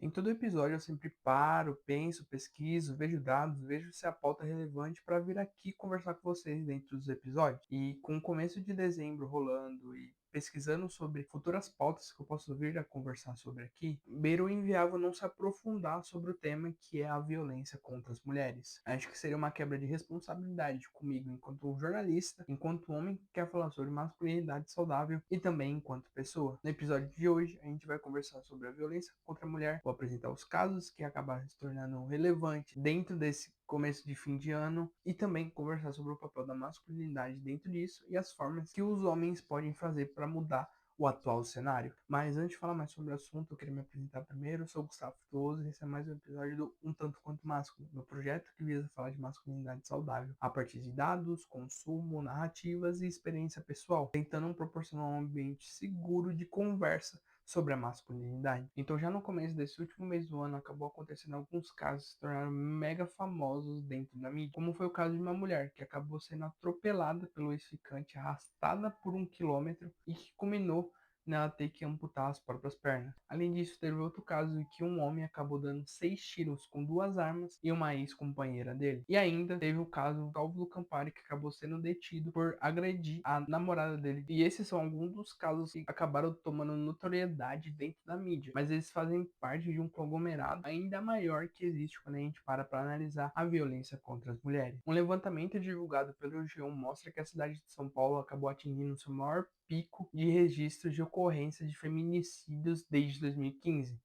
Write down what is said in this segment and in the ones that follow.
Em todo episódio eu sempre paro, penso, pesquiso, vejo dados, vejo se a pauta é relevante para vir aqui conversar com vocês dentro dos episódios. E com o começo de dezembro rolando e pesquisando sobre futuras pautas que eu posso vir a conversar sobre aqui, beira o inviável não se aprofundar sobre o tema que é a violência contra as mulheres. Acho que seria uma quebra de responsabilidade comigo enquanto jornalista, enquanto homem que quer falar sobre masculinidade saudável e também enquanto pessoa. No episódio de hoje a gente vai conversar sobre a violência contra a mulher, vou apresentar os casos que acabaram se tornando relevantes dentro desse começo de fim de ano e também conversar sobre o papel da masculinidade dentro disso e as formas que os homens podem fazer para mudar o atual cenário. Mas antes de falar mais sobre o assunto, eu queria me apresentar primeiro. Eu sou o Gustavo Frutuoso e esse é mais um episódio do Um Tanto Quanto Másculo, meu projeto que visa falar de masculinidade saudável a partir de dados, consumo, narrativas e experiência pessoal, tentando proporcionar um ambiente seguro de conversa sobre a masculinidade. Então já no começo desse último mês do ano acabou acontecendo alguns casos que se tornaram mega famosos dentro da mídia, como foi o caso de uma mulher que acabou sendo atropelada pelo ex-ficante, arrastada por 1 quilômetro e que culminou nela ter que amputar as próprias pernas. Além disso, teve outro caso em que um homem acabou dando 6 tiros com 2 armas em uma ex-companheira dele. E ainda teve o caso do Álvaro Campari, que acabou sendo detido por agredir a namorada dele. E esses são alguns dos casos que acabaram tomando notoriedade dentro da mídia, mas eles fazem parte de um conglomerado ainda maior que existe quando a gente para analisar a violência contra as mulheres. Um levantamento divulgado pelo G1 mostra que a cidade de São Paulo acabou atingindo seu maior pico de registros de ocorrência de feminicídios desde 2015,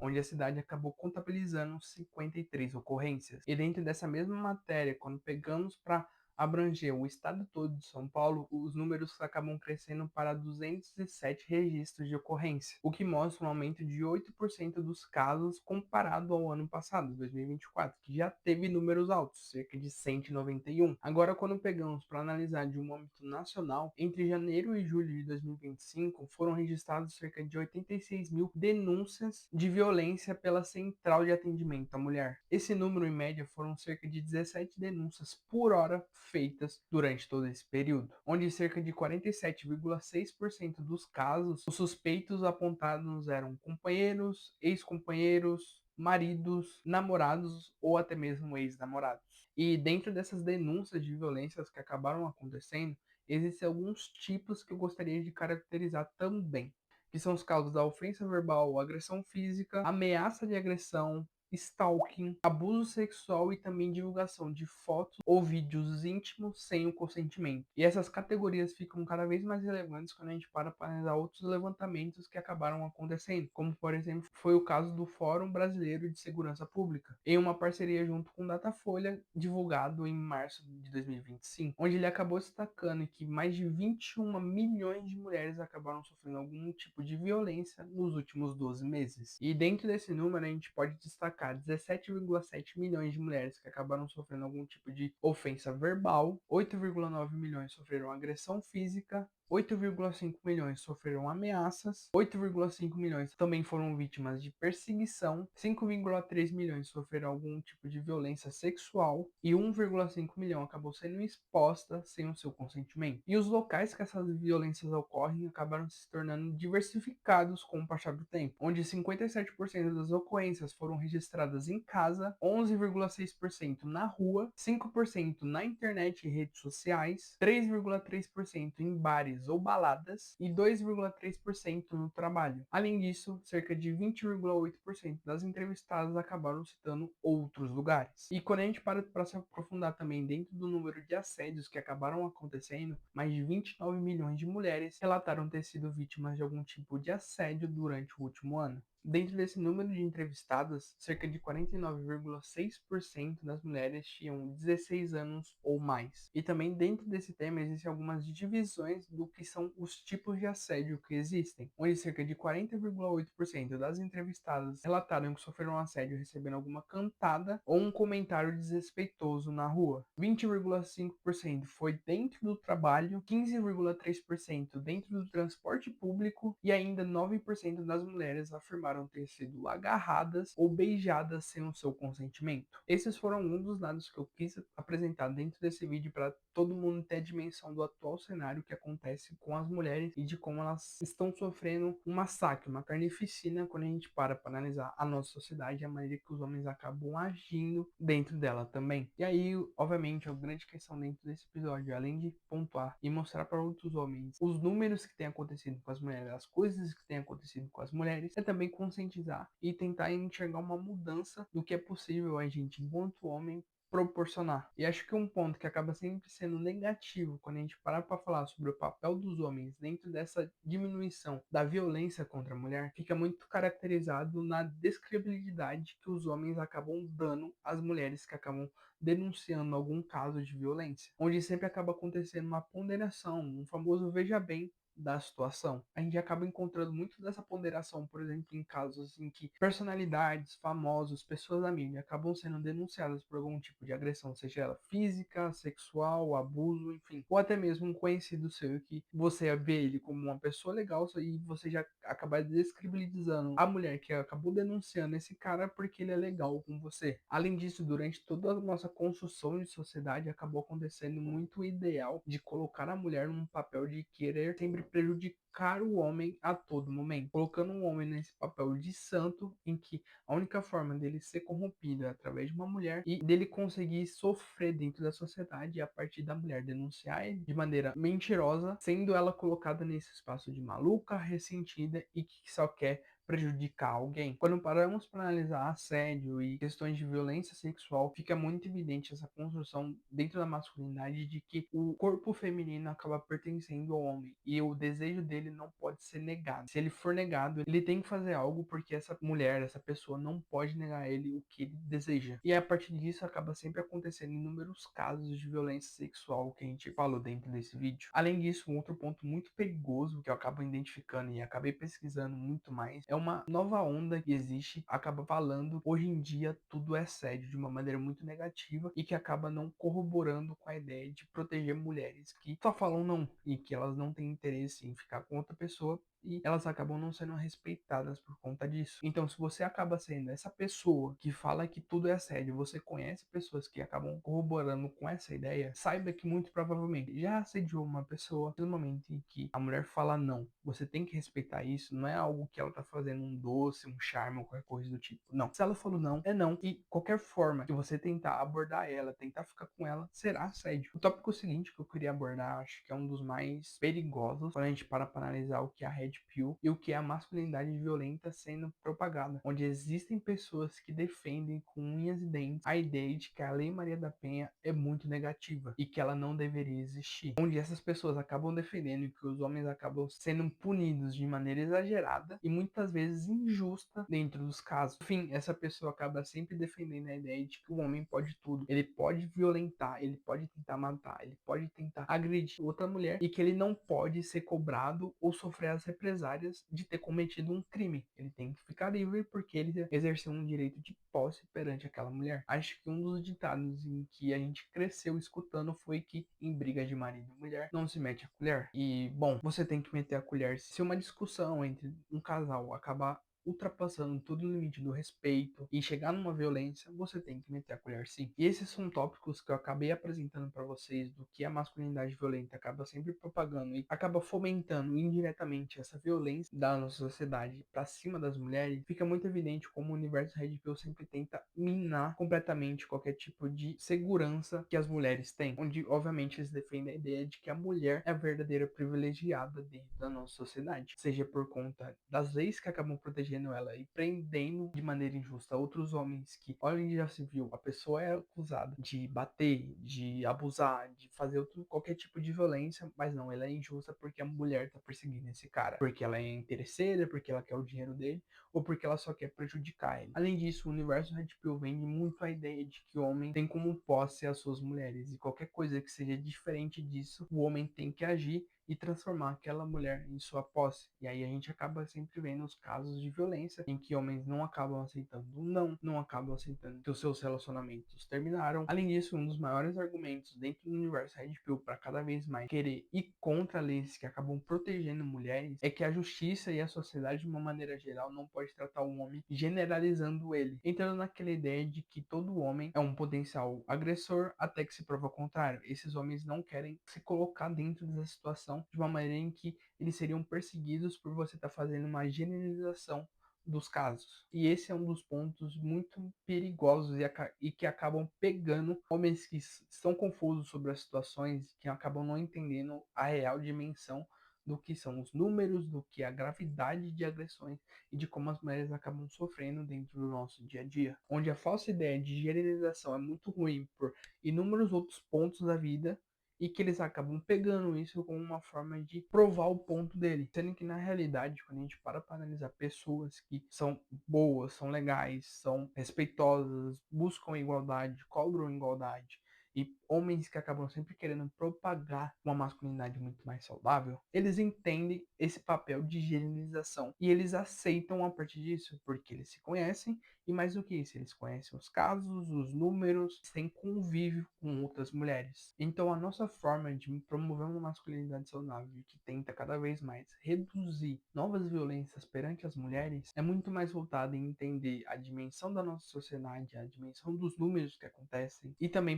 onde a cidade acabou contabilizando 53 ocorrências. E dentro dessa mesma matéria, quando pegamos para abranger o estado todo de São Paulo, os números acabam crescendo para 207 registros de ocorrência, o que mostra um aumento de 8% dos casos comparado ao ano passado, 2024, que já teve números altos, cerca de 191. Agora, quando pegamos para analisar de um âmbito nacional, entre janeiro e julho de 2025 foram registrados cerca de 86 mil denúncias de violência pela Central de Atendimento à Mulher. Esse número, em média, foram cerca de 17 denúncias por hora feitas durante todo esse período, onde cerca de 47,6% dos casos, os suspeitos apontados eram companheiros, ex-companheiros, maridos, namorados ou até mesmo ex-namorados. E dentro dessas denúncias de violências que acabaram acontecendo, existem alguns tipos que eu gostaria de caracterizar também, que são os casos da ofensa verbal, agressão física, ameaça de agressão, stalking, abuso sexual e também divulgação de fotos ou vídeos íntimos sem o consentimento. E essas categorias ficam cada vez mais relevantes quando a gente para analisar outros levantamentos que acabaram acontecendo, como por exemplo foi o caso do Fórum Brasileiro de Segurança Pública, em uma parceria junto com o Datafolha, divulgado em março de 2025, onde ele acabou destacando que mais de 21 milhões de mulheres acabaram sofrendo algum tipo de violência nos últimos 12 meses. E dentro desse número a gente pode destacar 17,7 milhões de mulheres que acabaram sofrendo algum tipo de ofensa verbal, 8,9 milhões sofreram agressão física, 8,5 milhões sofreram ameaças, 8,5 milhões também foram vítimas de perseguição, 5,3 milhões sofreram algum tipo de violência sexual e 1,5 milhão acabou sendo exposta sem o seu consentimento. E os locais que essas violências ocorrem acabaram se tornando diversificados com o passar do tempo, onde 57% das ocorrências foram registradas em casa, 11,6% na rua, 5% na internet e redes sociais, 3,3% em bares ou baladas e 2,3% no trabalho. Além disso, cerca de 20,8% das entrevistadas acabaram citando outros lugares. E quando a gente para se aprofundar também dentro do número de assédios que acabaram acontecendo, mais de 29 milhões de mulheres relataram ter sido vítimas de algum tipo de assédio durante o último ano. Dentro desse número de entrevistadas, cerca de 49,6% das mulheres tinham 16 anos ou mais. E também dentro desse tema existem algumas divisões do que são os tipos de assédio que existem, onde cerca de 40,8% das entrevistadas relataram que sofreram assédio recebendo alguma cantada ou um comentário desrespeitoso na rua. 20,5% foi dentro do trabalho, 15,3% dentro do transporte público e ainda 9% das mulheres afirmaram comprovaram ter sido agarradas ou beijadas sem o seu consentimento. Esses foram um dos dados que eu quis apresentar dentro desse vídeo para todo mundo ter a dimensão do atual cenário que acontece com as mulheres e de como elas estão sofrendo um massacre, uma carnificina quando a gente para analisar a nossa sociedade e a maneira que os homens acabam agindo dentro dela também. E aí, obviamente, a grande questão dentro desse episódio, além de pontuar e mostrar para outros homens os números que têm acontecido com as mulheres, as coisas que têm acontecido com as mulheres, é também conscientizar e tentar enxergar uma mudança do que é possível a gente, enquanto homem, proporcionar. E acho que um ponto que acaba sempre sendo negativo quando a gente parar para falar sobre o papel dos homens dentro dessa diminuição da violência contra a mulher, fica muito caracterizado na descredibilidade que os homens acabam dando às mulheres que acabam denunciando algum caso de violência, onde sempre acaba acontecendo uma ponderação, um famoso veja bem da situação. A gente acaba encontrando muito dessa ponderação, por exemplo, em casos em que personalidades, famosos, pessoas da mídia acabam sendo denunciadas por algum tipo de agressão, seja ela física, sexual, abuso, enfim, ou até mesmo um conhecido seu que você vê ele como uma pessoa legal e você já acaba descredibilizando a mulher que acabou denunciando esse cara porque ele é legal com você. Além disso, durante toda a nossa construção de sociedade, acabou acontecendo muito o ideal de colocar a mulher num papel de querer sempre prejudicar o homem a todo momento, colocando um homem nesse papel de santo em que a única forma dele ser corrompido é através de uma mulher e dele conseguir sofrer dentro da sociedade a partir da mulher denunciar ele de maneira mentirosa, sendo ela colocada nesse espaço de maluca, ressentida e que só quer prejudicar alguém. Quando paramos para analisar assédio e questões de violência sexual, fica muito evidente essa construção dentro da masculinidade de que o corpo feminino acaba pertencendo ao homem e o desejo dele não pode ser negado. Se ele for negado, ele tem que fazer algo porque essa mulher, essa pessoa não pode negar a ele o que ele deseja. E a partir disso acaba sempre acontecendo inúmeros casos de violência sexual que a gente falou dentro desse vídeo. Além disso, um outro ponto muito perigoso que eu acabo identificando e acabei pesquisando muito mais é uma nova onda que existe, acaba falando hoje em dia tudo é assédio de uma maneira muito negativa e que acaba não corroborando com a ideia de proteger mulheres que só falam não e que elas não têm interesse em ficar com outra pessoa e elas acabam não sendo respeitadas por conta disso. Então, se você acaba sendo essa pessoa que fala que tudo é assédio, você conhece pessoas que acabam corroborando com essa ideia, saiba que muito provavelmente já assediou uma pessoa no momento em que a mulher fala não. Você tem que respeitar isso, não é algo que ela tá fazendo um doce, um charme ou qualquer coisa do tipo. Não. Se ela falou não, é não. E qualquer forma que você tentar abordar ela, tentar ficar com ela, será assédio. O tópico seguinte que eu queria abordar, acho que é um dos mais perigosos quando a gente para analisar o que é a Red Pill e o que é a masculinidade violenta sendo propagada, onde existem pessoas que defendem com unhas e dentes a ideia de que a Lei Maria da Penha é muito negativa e que ela não deveria existir, onde essas pessoas acabam defendendo que os homens acabam sendo punidos de maneira exagerada e muitas vezes injusta dentro dos casos. Enfim, essa pessoa acaba sempre defendendo a ideia de que o homem pode tudo, ele pode violentar, ele pode tentar matar, ele pode tentar agredir outra mulher e que ele não pode ser cobrado ou sofrer as represárias de ter cometido um crime. Ele tem que ficar livre porque ele exerceu um direito de posse perante aquela mulher. Acho que um dos ditados em que a gente cresceu escutando foi que em briga de marido e mulher não se mete a colher. E, bom, você tem que meter a colher se uma discussão entre um casal acabar ultrapassando todo o limite do respeito e chegar numa violência, você tem que meter a colher sim. E esses são tópicos que eu acabei apresentando para vocês do que a masculinidade violenta acaba sempre propagando e acaba fomentando indiretamente essa violência da nossa sociedade para cima das mulheres. Fica muito evidente como o universo Red Pill sempre tenta minar completamente qualquer tipo de segurança que as mulheres têm, onde obviamente eles defendem a ideia de que a mulher é a verdadeira privilegiada dentro da nossa sociedade, seja por conta das leis que acabam protegendo ela e prendendo de maneira injusta outros homens que, olha, já se viu, a pessoa é acusada de bater, de abusar, de fazer qualquer tipo de violência, mas não, ela é injusta porque a mulher tá perseguindo esse cara, porque ela é interesseira, porque ela quer o dinheiro dele, ou porque ela só quer prejudicar ele. Além disso, o universo Red Pill vende muito a ideia de que o homem tem como posse as suas mulheres, e qualquer coisa que seja diferente disso, o homem tem que agir e transformar aquela mulher em sua posse. E aí a gente acaba sempre vendo os casos de violência em que homens não acabam aceitando o não, não acabam aceitando que os seus relacionamentos terminaram. Além disso, um dos maiores argumentos dentro do universo Red Pill para cada vez mais querer ir contra leis que acabam protegendo mulheres é que a justiça e a sociedade, de uma maneira geral, não pode tratar o homem generalizando ele, entrando naquela ideia de que todo homem é um potencial agressor até que se prova o contrário. Esses homens não querem se colocar dentro dessa situação de uma maneira em que eles seriam perseguidos por você estar fazendo uma generalização dos casos. E esse é um dos pontos muito perigosos e que acabam pegando homens que estão confusos sobre as situações, que acabam não entendendo a real dimensão do que são os números, do que é a gravidade de agressões e de como as mulheres acabam sofrendo dentro do nosso dia a dia. Onde a falsa ideia de generalização é muito ruim por inúmeros outros pontos da vida e que eles acabam pegando isso como uma forma de provar o ponto dele. Sendo que na realidade, quando a gente para analisar pessoas que são boas, são legais, são respeitosas, buscam igualdade, cobram igualdade, e homens que acabam sempre querendo propagar uma masculinidade muito mais saudável, eles entendem esse papel de generalização e eles aceitam a partir disso, porque eles se conhecem e mais do que isso, eles conhecem os casos, os números, têm convívio com outras mulheres. Então a nossa forma de promover uma masculinidade saudável que tenta cada vez mais reduzir novas violências perante as mulheres é muito mais voltada em entender a dimensão da nossa sociedade, a dimensão dos números que acontecem e também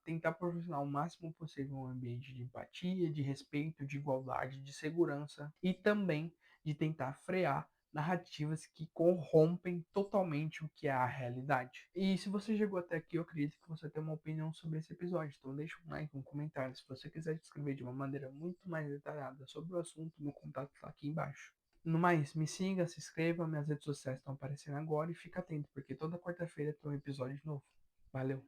tentar proporcionar o máximo possível um ambiente de empatia, de respeito, de igualdade, de segurança e também de tentar frear narrativas que corrompem totalmente o que é a realidade. E se você chegou até aqui, eu acredito que você tem uma opinião sobre esse episódio, então deixa um like, um comentário. Se você quiser escrever de uma maneira muito mais detalhada sobre o assunto, meu contato está aqui embaixo. No mais, me siga, se inscreva, minhas redes sociais estão aparecendo agora e fica atento, porque toda quarta-feira tem um episódio novo. Valeu!